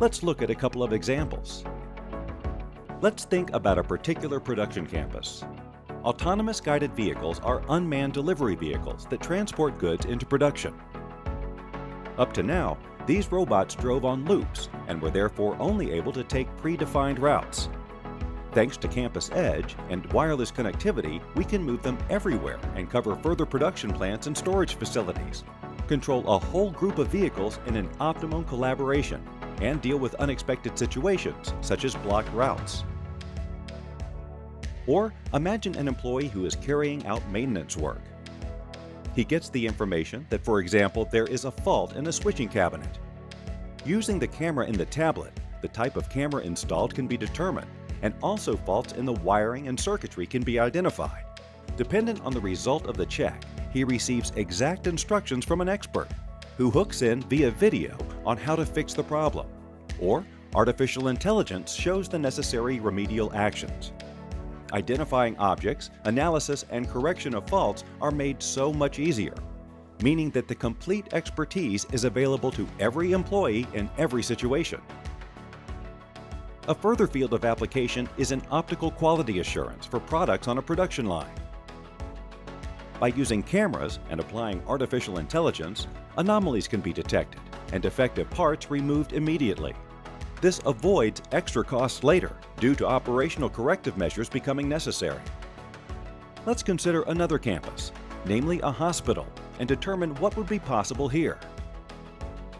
Let's look at a couple of examples. Let's think about a particular production campus. Autonomous guided vehicles are unmanned delivery vehicles that transport goods into production. Up to now, these robots drove on loops and were therefore only able to take predefined routes. Thanks to Campus Edge and wireless connectivity, we can move them everywhere and cover further production plants and storage facilities, control a whole group of vehicles in an optimum collaboration, and deal with unexpected situations such as blocked routes. Or imagine an employee who is carrying out maintenance work. He gets the information that, for example, there is a fault in a switching cabinet. Using the camera in the tablet, the type of camera installed can be determined, and also faults in the wiring and circuitry can be identified. Dependent on the result of the check, he receives exact instructions from an expert, who hooks in via video on how to fix the problem, or artificial intelligence shows the necessary remedial actions. Identifying objects, analysis, and correction of faults are made so much easier, meaning that the complete expertise is available to every employee in every situation. A further field of application is in optical quality assurance for products on a production line. By using cameras and applying artificial intelligence, anomalies can be detected and defective parts removed immediately. This avoids extra costs later due to operational corrective measures becoming necessary. Let's consider another campus, namely a hospital, and determine what would be possible here.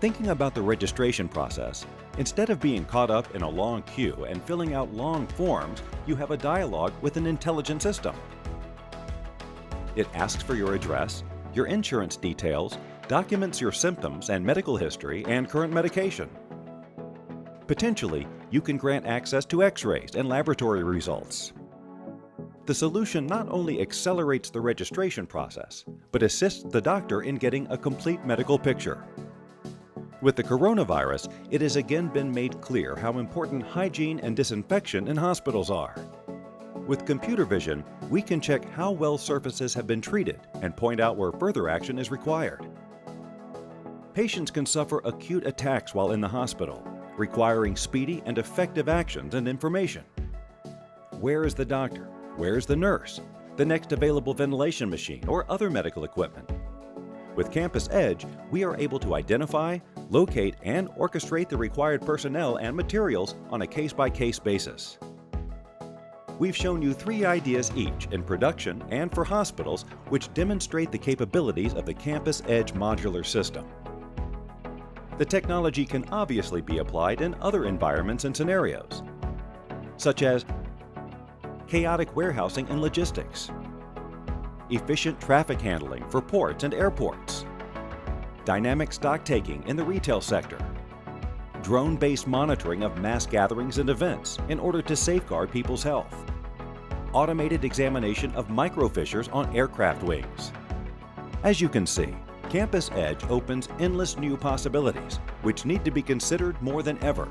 Thinking about the registration process, instead of being caught up in a long queue and filling out long forms, you have a dialogue with an intelligent system. It asks for your address, your insurance details, documents your symptoms and medical history and current medication. Potentially, you can grant access to X-rays and laboratory results. The solution not only accelerates the registration process, but assists the doctor in getting a complete medical picture. With the coronavirus, it has again been made clear how important hygiene and disinfection in hospitals are. With computer vision, we can check how well surfaces have been treated and point out where further action is required. Patients can suffer acute attacks while in the hospital, requiring speedy and effective actions and information. Where is the doctor? Where is the nurse? The next available ventilation machine or other medical equipment? With Campus Edge, we are able to identify, locate, and orchestrate the required personnel and materials on a case-by-case basis. We've shown you 3 ideas each in production and for hospitals which demonstrate the capabilities of the Campus Edge modular system. The technology can obviously be applied in other environments and scenarios, such as chaotic warehousing and logistics, efficient traffic handling for ports and airports, dynamic stock taking in the retail sector, drone-based monitoring of mass gatherings and events in order to safeguard people's health, automated examination of microfissures on aircraft wings. As you can see, Campus Edge opens endless new possibilities, which need to be considered more than ever.